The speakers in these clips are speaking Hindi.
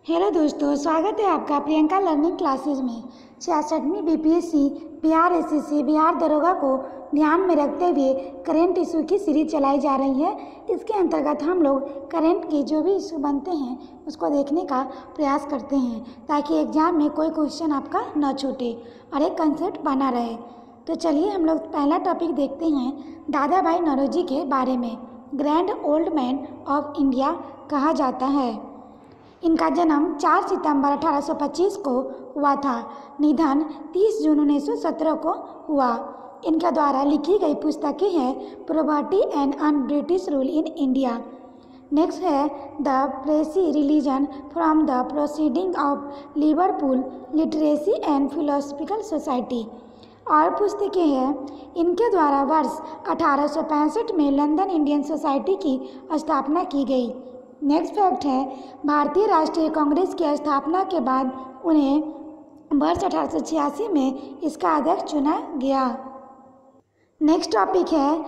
हेलो दोस्तों, स्वागत है आपका प्रियंका लर्निंग क्लासेज में। 66वीं बीपीएससी बिहार एसएससी बिहार दरोगा को ध्यान में रखते हुए करेंट इशू की सीरीज चलाई जा रही है। इसके अंतर्गत हम लोग करेंट के जो भी इशू बनते हैं उसको देखने का प्रयास करते हैं ताकि एग्जाम में कोई क्वेश्चन आपका न छूटे और एक कंसेप्ट बना रहे। तो चलिए हम लोग पहला टॉपिक देखते हैं। दादा भाई नौरोजी के बारे में grand old man of India कहा जाता है। इनका जन्म 4 सितंबर 1825 को हुआ था। निधन 30 जून 1917 को हुआ। इनके द्वारा लिखी गई पुस्तकें हैं property and un British rule in India. Next है the Parsee religion from the proceeding of Liverpool literacy and philosophical society. और पुस्तकें हैं इनके द्वारा वर्ष 1865 में लंदन इंडियन सोसाइटी की स्थापना की गई। नेक्स्ट फैक्ट है भारतीय राष्ट्रीय कांग्रेस की स्थापना के बाद उन्हें वर्ष 1886 में इसका अध्यक्ष चुना गया। नेक्स्ट टॉपिक है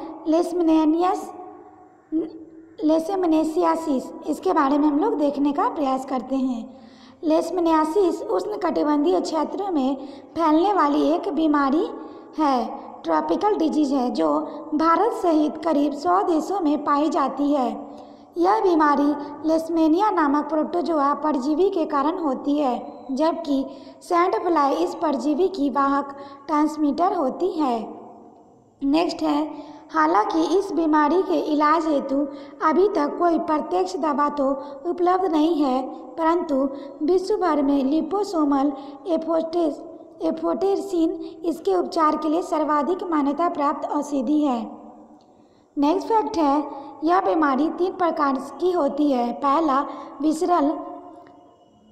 लेशमनियासिस। इसके बारे में हम लोग देखने का प्रयास करते हैं। लेशमनियासिस उष्णकटिबंधीय क्षेत्रों में फैलने वाली एक बीमारी है, ट्रॉपिकल डिजीज है, जो भारत सहित करीब 100 देशों में पाई जाती है। यह बीमारी लेशमेनिया नामक प्रोटोजोआ परजीवी के कारण होती है, जबकि सैंड फ्लाई इस परजीवी की वाहक ट्रांसमीटर होती है। नेक्स्ट है हालांकि इस बीमारी के इलाज हेतु अभी तक कोई प्रत्यक्ष दवा तो उपलब्ध नहीं है, परंतु विश्व भर में लिपोसोमल एफोटेरसिन इसके उपचार के लिए सर्वाधिक मान्यता प्राप्त औषधि है। नेक्स्ट फैक्ट है यह बीमारी 3 प्रकार की होती है। पहला विसरल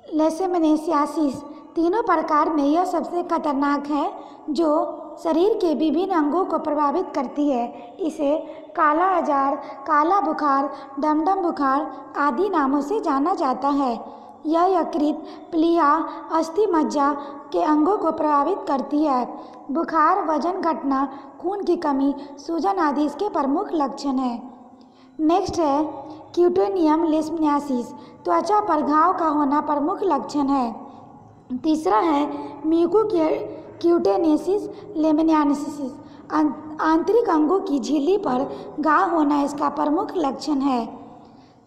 लेशमनियासिस। तीनों प्रकार में यह सबसे खतरनाक है, जो शरीर के विभिन्न अंगों को प्रभावित करती है। इसे काला अजार, काला बुखार, डमडम बुखार आदि नामों से जाना जाता है। यह यकृत, प्लीहा, अस्थि मज्जा के अंगों को प्रभावित करती है। बुखार, वजन घटना, खून की कमी, सूजन आदि इसके प्रमुख लक्षण हैं। नेक्स्ट है क्यूटेनियम लेशमनियासिस। त्वचा पर घाव का होना प्रमुख लक्षण है। तीसरा है म्यूकोक्यूटेनियसिस लेशमनियासिस। आंतरिक अंगों की झिल्ली पर घाव होना इसका प्रमुख लक्षण है।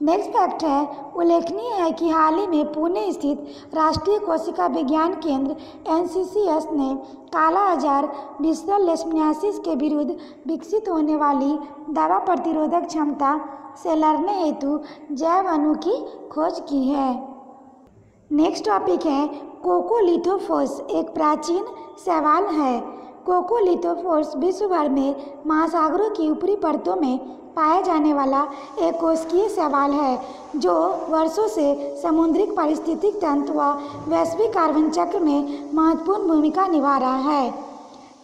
नेक्स्ट फैक्ट है उल्लेखनीय है कि हाल ही में पुणे स्थित राष्ट्रीय कोशिका विज्ञान केंद्र एनसीसीएस ने काला अजार विसरल लेशमनियासिस के विरुद्ध विकसित होने वाली दवा प्रतिरोधक क्षमता से लड़ने हेतु जैव अणु की खोज की है। नेक्स्ट टॉपिक है कोकोलिथोफोर्स एक प्राचीन शैवाल है। कोकोलिथोफोर्स विश्व भर में महासागरों की ऊपरी परतों में पाया जाने वाला एक कोशिकीय शैवाल है, जो वर्षों से समुद्रिक पारिस्थितिक तंत्र व वैश्विक कार्बन चक्र में महत्वपूर्ण भूमिका निभा रहा है।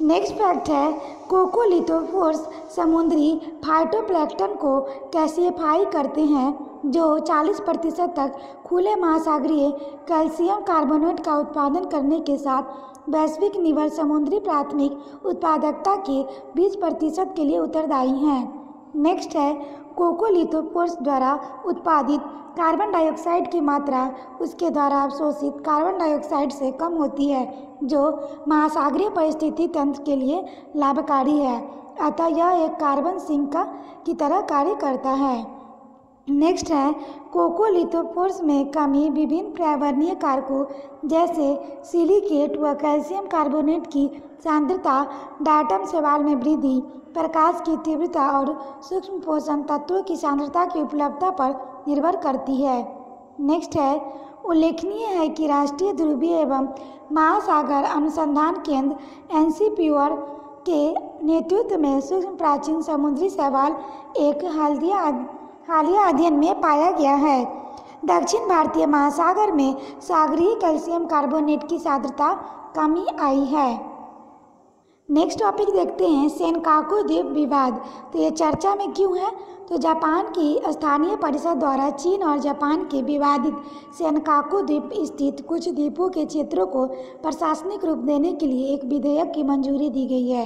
नेक्स्ट फैक्ट है कोकोलिथोफोर्स समुद्री फाइटोप्लैंक्टन को कैल्सीफाई करते हैं, जो 40% तक खुले महासागरीय कैल्शियम कार्बोनेट का उत्पादन करने के साथ वैश्विक निवल समुद्री प्राथमिक उत्पादकता के 20% के लिए उत्तरदायी हैं। नेक्स्ट है कोकोलिथोफोर्स द्वारा उत्पादित कार्बन डाइऑक्साइड की मात्रा उसके द्वारा अवशोषित कार्बन डाइऑक्साइड से कम होती है, जो महासागरीय परिस्थिति तंत्र के लिए लाभकारी है। अतः यह एक कार्बन सिंक की तरह कार्य करता है। नेक्स्ट है कोकोलिथोफोर्स में कमी विभिन्न पर्यावरणीय कारकों जैसे सिलिकेट व कैल्शियम कार्बोनेट की सांद्रता, डायटम शैवाल में वृद्धि, प्रकाश की तीव्रता और सूक्ष्म पोषण तत्वों की सांद्रता की उपलब्धता पर निर्भर करती है। नेक्स्ट है उल्लेखनीय है कि राष्ट्रीय ध्रुवीय एवं महासागर अनुसंधान केंद्र एनसीपीओर के नेतृत्व में सूक्ष्म प्राचीन समुद्री शैवाल एक हालिया अध्ययन में पाया गया है। दक्षिण भारतीय महासागर में सागरीय कैल्शियम कार्बोनेट की सांद्रता कमी आई है। नेक्स्ट टॉपिक देखते हैं सेनकाकू द्वीप विवाद। तो ये चर्चा में क्यों है? तो जापान की स्थानीय परिषद द्वारा चीन और जापान के विवादित सेनकाकू द्वीप स्थित कुछ द्वीपों के क्षेत्रों को प्रशासनिक रूप देने के लिए एक विधेयक की मंजूरी दी गई है।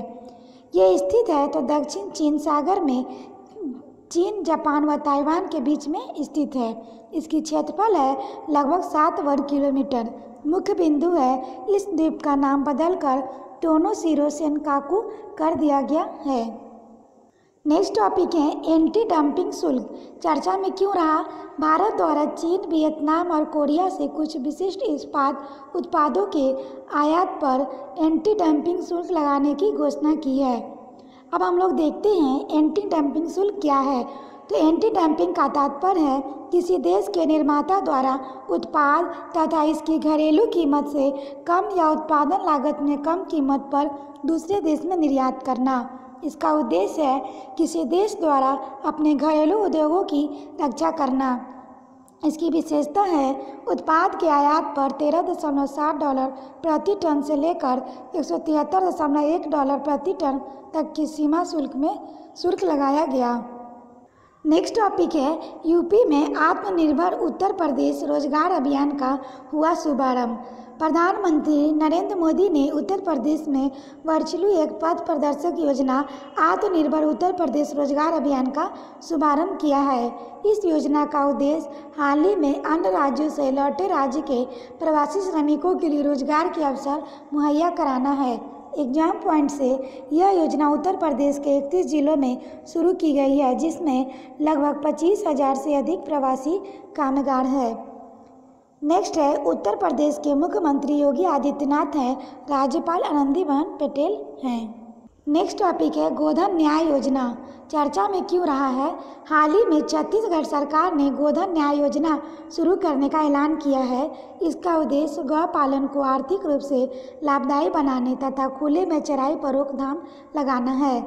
ये स्थित है तो दक्षिण चीन सागर में चीन, जापान व ताइवान के बीच में स्थित है। इसकी क्षेत्रफल है लगभग 7 वर्ग किलोमीटर। मुख्य बिंदु है इस द्वीप का नाम बदलकर टोनोशिरो सेनकाकू कर दिया गया है। नेक्स्ट टॉपिक है एंटी डंपिंग शुल्क चर्चा में क्यों रहा। भारत द्वारा चीन, वियतनाम और कोरिया से कुछ विशिष्ट इस्पात उत्पादों के आयात पर एंटी डंपिंग शुल्क लगाने की घोषणा की है। अब हम लोग देखते हैं एंटी डंपिंग शुल्क क्या है। तो एंटी डंपिंग का तात्पर्य है किसी देश के निर्माता द्वारा उत्पाद तथा इसकी घरेलू कीमत से कम या उत्पादन लागत में कम कीमत पर दूसरे देश में निर्यात करना। इसका उद्देश्य है किसी देश द्वारा अपने घरेलू उद्योगों की रक्षा करना। इसकी विशेषता है उत्पाद के आयात पर $13.60 प्रति टन से लेकर $173.1 प्रति टन तक की सीमा शुल्क लगाया गया। नेक्स्ट टॉपिक है यूपी में आत्मनिर्भर उत्तर प्रदेश रोजगार अभियान का हुआ शुभारंभ। प्रधानमंत्री नरेंद्र मोदी ने उत्तर प्रदेश में वर्चुअली एक पथ प्रदर्शक योजना आत्मनिर्भर उत्तर प्रदेश रोजगार अभियान का शुभारंभ किया है। इस योजना का उद्देश्य हाल ही में अन्य राज्यों से लौटे राज्य के प्रवासी श्रमिकों के लिए रोजगार के अवसर मुहैया कराना है। एग्जाम पॉइंट से यह योजना उत्तर प्रदेश के 31 जिलों में शुरू की गई है, जिसमें लगभग 25,000 से अधिक प्रवासी कामगार हैं। नेक्स्ट है उत्तर प्रदेश के मुख्यमंत्री योगी आदित्यनाथ हैं, राज्यपाल आनंदीबेन पटेल हैं। नेक्स्ट टॉपिक है गोधन न्याय योजना चर्चा में क्यों रहा है। हाल ही में छत्तीसगढ़ सरकार ने गोधन न्याय योजना शुरू करने का ऐलान किया है। इसका उद्देश्य गौ पालन को आर्थिक रूप से लाभदायी बनाने तथा खुले में चराई पर रोकथाम लगाना है।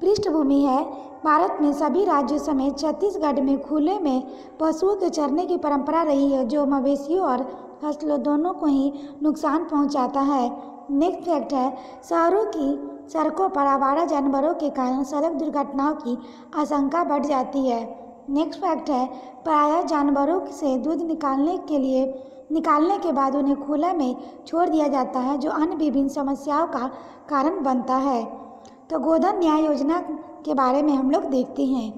पृष्ठभूमि है भारत में सभी राज्यों समेत छत्तीसगढ़ में खुले में पशुओं के चरने की परंपरा रही है, जो मवेशियों और फसलों दोनों को ही नुकसान पहुंचाता है। नेक्स्ट फैक्ट है शहरों की सड़कों पर आवारा जानवरों के कारण सड़क दुर्घटनाओं की आशंका बढ़ जाती है। नेक्स्ट फैक्ट है प्रायः जानवरों से दूध निकालने के बाद उन्हें खुला में छोड़ दिया जाता है, जो अन्य विभिन्न समस्याओं का कारण बनता है। तो गोधन न्याय योजना के बारे में हम लोग देखते हैं।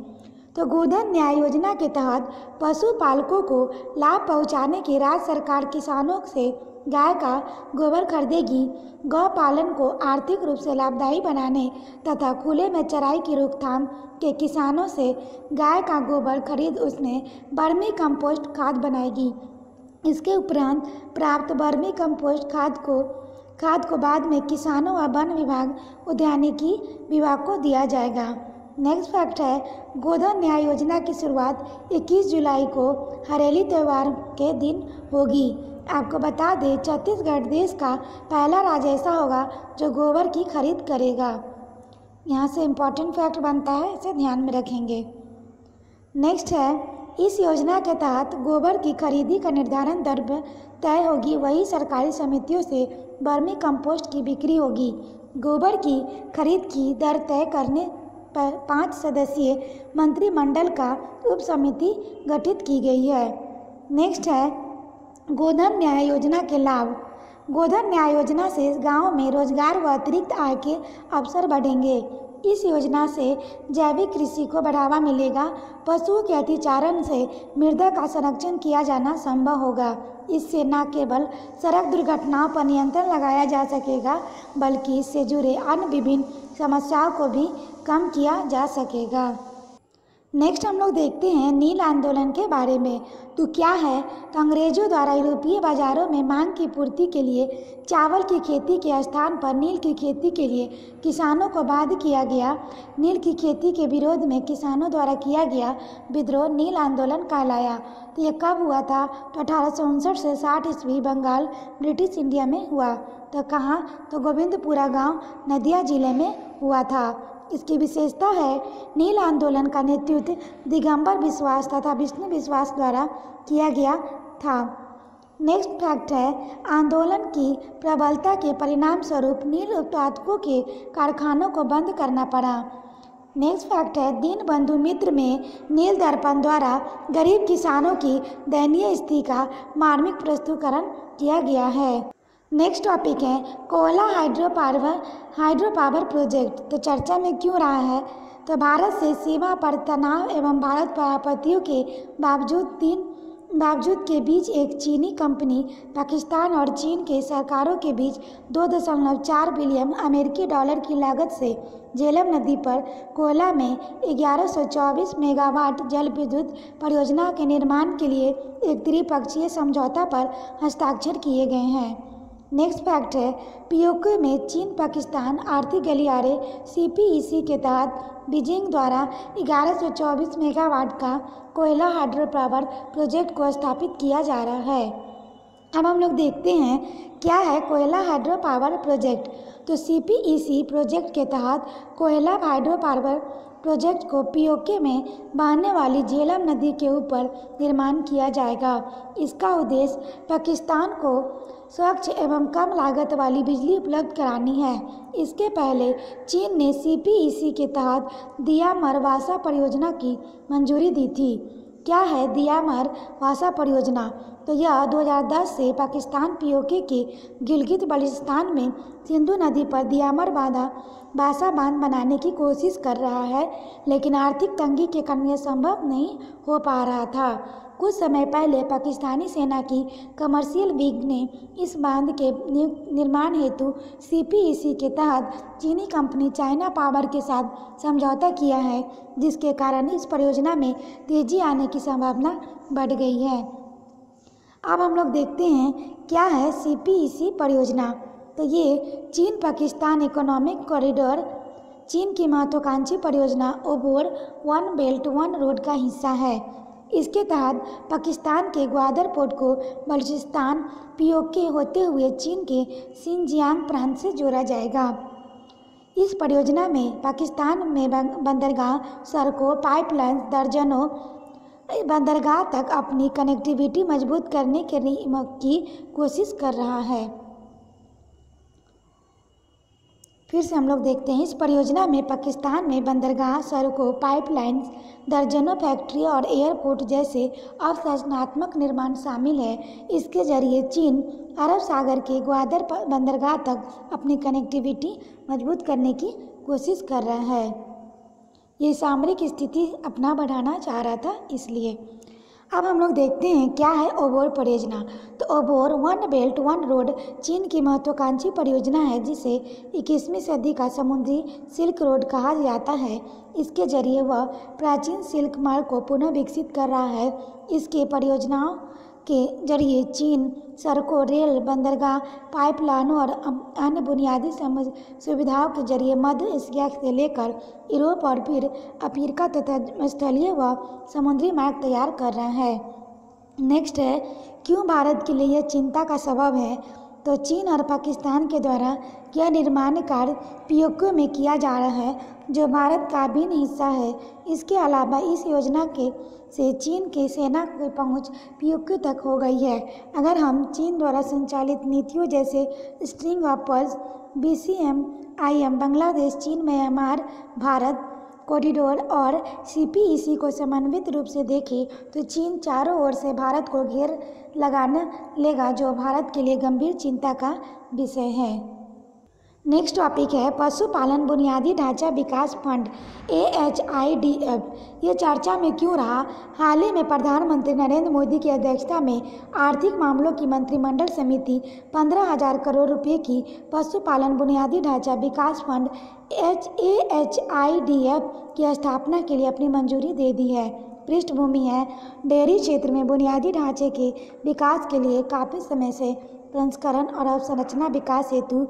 तो गोधन न्याय योजना के तहत पशुपालकों को लाभ पहुंचाने की राज्य सरकार किसानों से गाय का गोबर खरीदेगी। गौ पालन को आर्थिक रूप से लाभदायी बनाने तथा खुले में चराई की रोकथाम के किसानों से गाय का गोबर खरीद उसमें वर्मी कंपोस्ट खाद बनाएगी। इसके उपरांत प्राप्त वर्मी कंपोस्ट खाद को बाद में किसानों व वन विभाग, उद्यानिकी विभाग को दिया जाएगा। नेक्स्ट फैक्ट है गोधन न्याय योजना की शुरुआत 21 जुलाई को हरेली त्यौहार के दिन होगी। आपको बता दें छत्तीसगढ़ देश का पहला राज्य ऐसा होगा जो गोबर की खरीद करेगा। यहाँ से इम्पॉर्टेंट फैक्ट बनता है, इसे ध्यान में रखेंगे। नेक्स्ट है इस योजना के तहत गोबर की खरीदी का निर्धारण दर तय होगी, वही सरकारी समितियों से वर्मी कंपोस्ट की बिक्री होगी। गोबर की खरीद की दर तय करने पर 5 सदस्यीय मंत्रिमंडल का उप समिति गठित की गई है। नेक्स्ट है गोधन न्याय योजना के लाभ। गोधन न्याय योजना से गांव में रोजगार व अतिरिक्त आय के अवसर बढ़ेंगे। इस योजना से जैविक कृषि को बढ़ावा मिलेगा। पशुओं के अतिचारण से मृदा का संरक्षण किया जाना संभव होगा। इससे न केवल सड़क दुर्घटनाओं पर नियंत्रण लगाया जा सकेगा, बल्कि इससे जुड़े अन्य विभिन्न समस्याओं को भी कम किया जा सकेगा। नेक्स्ट हम लोग देखते हैं नील आंदोलन के बारे में। तो क्या है, तो अंग्रेजों द्वारा यूरोपीय बाजारों में मांग की पूर्ति के लिए चावल की खेती के स्थान पर नील की खेती के लिए किसानों को बाध्य किया गया। नील की खेती के विरोध में किसानों द्वारा किया गया विद्रोह नील आंदोलन कहलाया। तो ये कब हुआ था, तो 1859 से 60 ईस्वी बंगाल ब्रिटिश इंडिया में हुआ। तो कहाँ, तो गोविंदपुरा गांव नदिया जिले में हुआ था। इसकी विशेषता है नील आंदोलन का नेतृत्व दिगंबर विश्वास तथा विष्णु विश्वास द्वारा किया गया था। नेक्स्ट फैक्ट है आंदोलन की प्रबलता के परिणाम स्वरूप नील उत्पादकों के कारखानों को बंद करना पड़ा। नेक्स्ट फैक्ट है दीनबंधु मित्र में नील दर्पण द्वारा गरीब किसानों की दयनीय स्थिति का मार्मिक प्रस्तुतिकरण किया गया है। नेक्स्ट टॉपिक है कोयला हाइड्रो पावर प्रोजेक्ट। तो चर्चा में क्यों रहा है, तो भारत से सीमा पर तनाव एवं भारत पर आपत्तियों के बावजूद के बीच एक चीनी कंपनी पाकिस्तान और चीन के सरकारों के बीच 2.4 बिलियन अमेरिकी डॉलर की लागत से झेलम नदी पर कोयला में 1124 मेगावाट जल विद्युत परियोजना के निर्माण के लिए एक त्रिपक्षीय समझौता पर हस्ताक्षर किए गए हैं। नेक्स्ट फैक्ट है, पीओके में चीन पाकिस्तान आर्थिक गलियारे CPEC के तहत बीजिंग द्वारा 1124 मेगावाट का कोयला हाइड्रो पावर प्रोजेक्ट को स्थापित किया जा रहा है। अब हम लोग देखते हैं क्या है कोयला हाइड्रो पावर प्रोजेक्ट। तो CPEC प्रोजेक्ट के तहत कोयला हाइड्रो पावर प्रोजेक्ट को पीओके में बहने वाली झेलम नदी के ऊपर निर्माण किया जाएगा। इसका उद्देश्य पाकिस्तान को स्वच्छ एवं कम लागत वाली बिजली उपलब्ध करानी है। इसके पहले चीन ने CPEC के तहत दियामर वासा परियोजना की मंजूरी दी थी। क्या है दियामर वासा परियोजना? तो यह 2010 से पाकिस्तान पीओके के गिलगित बल्टिस्तान में सिंधु नदी पर दियामर वासा बांध बनाने की कोशिश कर रहा है, लेकिन आर्थिक तंगी के कारण यह संभव नहीं हो पा रहा था। कुछ समय पहले पाकिस्तानी सेना की कमर्शियल विंग ने इस बांध के निर्माण हेतु CPEC के तहत चीनी कंपनी चाइना पावर के साथ समझौता किया है, जिसके कारण इस परियोजना में तेजी आने की संभावना बढ़ गई है। अब हम लोग देखते हैं क्या है CPEC परियोजना। तो ये चीन पाकिस्तान इकोनॉमिक कॉरिडोर चीन की महत्वाकांक्षी परियोजना ओबोर वन बेल्ट वन रोड का हिस्सा है। इसके तहत पाकिस्तान के ग्वादर पोर्ट को बलूचिस्तान पीओके होते हुए चीन के सिंजियांग प्रांत से जोड़ा जाएगा। इस परियोजना में पाकिस्तान में बंदरगाह, सड़कों, पाइपलाइन, दर्जनों बंदरगाह तक अपनी कनेक्टिविटी मजबूत करने की कोशिश कर रहा है। फिर से हम लोग देखते हैं इस परियोजना में पाकिस्तान में बंदरगाह, सड़कों, पाइपलाइंस, दर्जनों फैक्ट्री और एयरपोर्ट जैसे अवसंरचनात्मक निर्माण शामिल है। इसके जरिए चीन अरब सागर के ग्वादर बंदरगाह तक अपनी कनेक्टिविटी मजबूत करने की कोशिश कर रहा है। ये सामरिक स्थिति अपना बढ़ाना चाह रहा था इसलिए। अब हम लोग देखते हैं क्या है ओबोर परियोजना। तो ओबोर वन बेल्ट वन रोड चीन की महत्वाकांक्षी परियोजना है, जिसे 21वीं सदी का समुद्री सिल्क रोड कहा जाता है। इसके जरिए वह प्राचीन सिल्क मार्ग को पुनः विकसित कर रहा है। इसके परियोजनाओं के जरिए चीन सड़कों, रेल, बंदरगाह, पाइपलाइनों और अन्य बुनियादी सुविधाओं के जरिए मध्य एशिया से लेकर यूरोप और फिर अफ्रीका तथा स्थलीय व समुद्री मार्ग तैयार कर रहा है। नेक्स्ट है क्यों भारत के लिए यह चिंता का सबब है। तो चीन और पाकिस्तान के द्वारा यह निर्माण कार्य पीओके में किया जा रहा है, जो भारत का अभिन्न हिस्सा है। इसके अलावा इस योजना से चीन की सेना की पहुंच पीओके तक हो गई है। अगर हम चीन द्वारा संचालित नीतियों जैसे string of pearls, BCMIM, Bangladesh, चीन, म्यांमार, भारत कॉरिडोर और CPEC को समन्वित रूप से देखें तो चीन चारों ओर से भारत को घेर लेगा, जो भारत के लिए गंभीर चिंता का विषय है। नेक्स्ट टॉपिक है पशुपालन बुनियादी ढांचा विकास फंड AHIDF। ये चर्चा में क्यों रहा? हाल ही में प्रधानमंत्री नरेंद्र मोदी की अध्यक्षता में आर्थिक मामलों की मंत्रिमंडल समिति 15,000 करोड़ रुपए की पशुपालन बुनियादी ढांचा विकास फंड AHIDF की स्थापना के लिए अपनी मंजूरी दे दी है। पृष्ठभूमि है डेयरी क्षेत्र में बुनियादी ढांचे के विकास के लिए काफ़ी समय से प्रसंस्करण और अवसंरचना विकास हेतु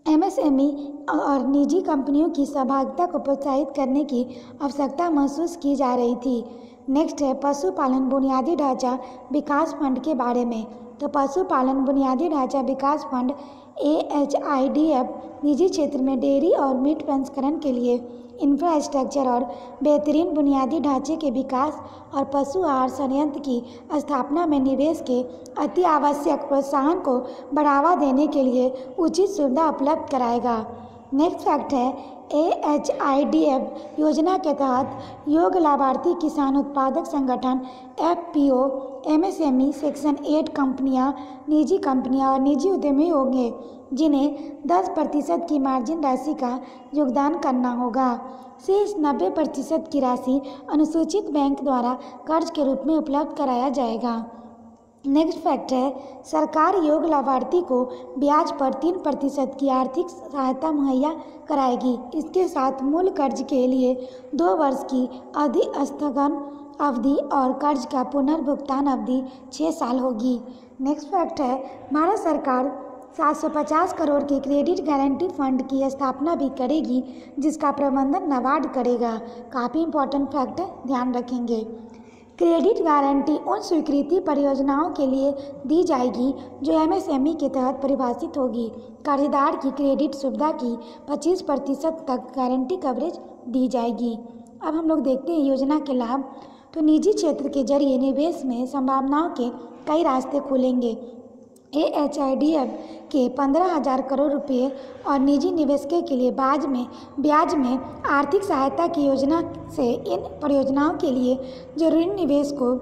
MSME और निजी कंपनियों की सहभागिता को प्रोत्साहित करने की आवश्यकता महसूस की जा रही थी। नेक्स्ट है पशुपालन बुनियादी ढांचा विकास फंड के बारे में। तो पशुपालन बुनियादी ढांचा विकास फंड AHIDF निजी क्षेत्र में डेयरी और मीट प्रसंस्करण के लिए इंफ्रास्ट्रक्चर और बेहतरीन बुनियादी ढांचे के विकास और पशु आहार संयंत्र की स्थापना में निवेश के अति आवश्यक प्रोत्साहन को बढ़ावा देने के लिए उचित सुविधा उपलब्ध कराएगा। नेक्स्ट फैक्ट है AHIDF योजना के तहत योग्य लाभार्थी किसान उत्पादक संगठन FPO, MSME सेक्शन 8 कंपनियां, निजी कंपनियां और निजी उद्यमी होंगे जिन्हें 10% की मार्जिन राशि का योगदान करना होगा। शेष 90% की राशि अनुसूचित बैंक द्वारा कर्ज के रूप में उपलब्ध कराया जाएगा। नेक्स्ट फैक्ट है, सरकार योग्य लाभार्थी को ब्याज पर 3% की आर्थिक सहायता मुहैया कराएगी। इसके साथ मूल कर्ज के लिए 2 वर्ष की स्थगन अवधि और कर्ज का पुनर्भुगतान अवधि 6 साल होगी। नेक्स्ट फैक्ट है, भारत सरकार 750 करोड़ के क्रेडिट गारंटी फंड की स्थापना भी करेगी जिसका प्रबंधन नाबार्ड करेगा। काफ़ी इंपॉर्टेंट फैक्ट है, ध्यान रखेंगे। क्रेडिट गारंटी उन स्वीकृति परियोजनाओं के लिए दी जाएगी जो MSME के तहत परिभाषित होगी। कर्जदार की क्रेडिट सुविधा की 25% तक गारंटी कवरेज दी जाएगी। अब हम लोग देखते हैं योजना के लाभ। तो निजी क्षेत्र के जरिए निवेश में संभावनाओं के कई रास्ते खुलेंगे। AHIDF के 15,000 करोड़ रुपए और निजी निवेशकों के लिए ब्याज में आर्थिक सहायता की योजना से इन परियोजनाओं के लिए जरूरी निवेश को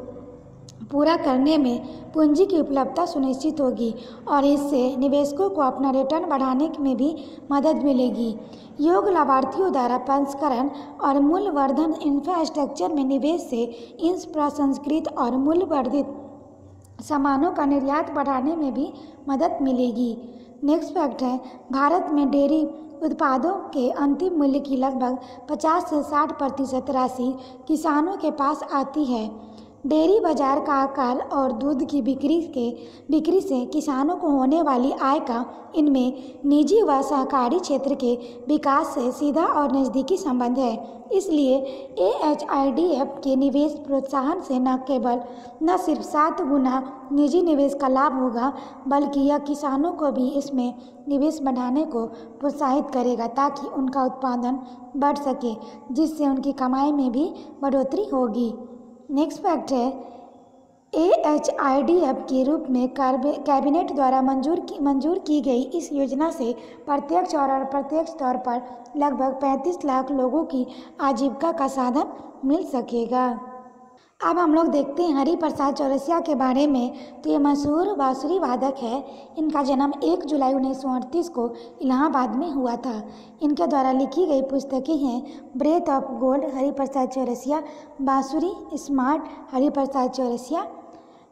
पूरा करने में पूंजी की उपलब्धता सुनिश्चित होगी और इससे निवेशकों को अपना रिटर्न बढ़ाने में भी मदद मिलेगी। योग्य लाभार्थियों द्वारा प्रसंस्करण और मूल्यवर्धन इंफ्रास्ट्रक्चर में निवेश से इन प्रसंस्कृत और मूल्यवर्धित सामानों का निर्यात बढ़ाने में भी मदद मिलेगी। नेक्स्ट फैक्ट है, भारत में डेयरी उत्पादों के अंतिम मूल्य की लगभग 50 से 60% राशि किसानों के पास आती है। डेयरी बाजार का आकार और दूध की बिक्री से किसानों को होने वाली आय का इनमें निजी व सहकारी क्षेत्र के विकास से सीधा और नज़दीकी संबंध है। इसलिए AHIDF के निवेश प्रोत्साहन से न सिर्फ 7 गुना निजी निवेश का लाभ होगा बल्कि यह किसानों को भी इसमें निवेश बढ़ाने को प्रोत्साहित करेगा ताकि उनका उत्पादन बढ़ सके जिससे उनकी कमाई में भी बढ़ोतरी होगी। नेक्स्ट फैक्ट है, AHIDF के रूप में कैबिनेट द्वारा मंजूर की गई इस योजना से प्रत्यक्ष और अप्रत्यक्ष तौर पर लगभग 35 लाख लोगों की आजीविका का साधन मिल सकेगा। अब हम लोग देखते हैं हरिप्रसाद चौरसिया के बारे में। तो ये मशहूर बांसुरी वादक है। इनका जन्म 1 जुलाई 1938 को इलाहाबाद में हुआ था। इनके द्वारा लिखी गई पुस्तकें हैं breath of gold Hariprasad Chaurasia, बांसुरी स्मार्ट हरिप्रसाद चौरसिया,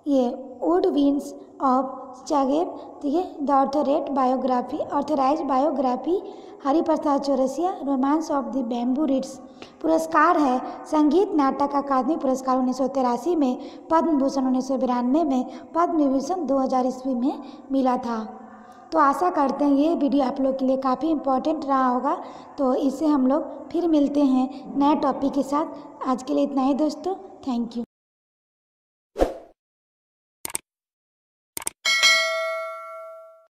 ये वुड विंड्स ऑफ चागेर, तो ये the authorized biography Hariprasad Chaurasia, romance of the bamboo reeds. पुरस्कार है संगीत नाटक अकादमी पुरस्कार 1983 में, पद्म भूषण 1992 में, पद्म विभूषण 2000 ईस्वी में मिला था। तो आशा करते हैं ये वीडियो आप लोग के लिए काफ़ी इम्पोर्टेंट रहा होगा। तो इससे हम लोग फिर मिलते हैं नए टॉपिक के साथ। आज के लिए इतना ही दोस्तों, थैंक यू।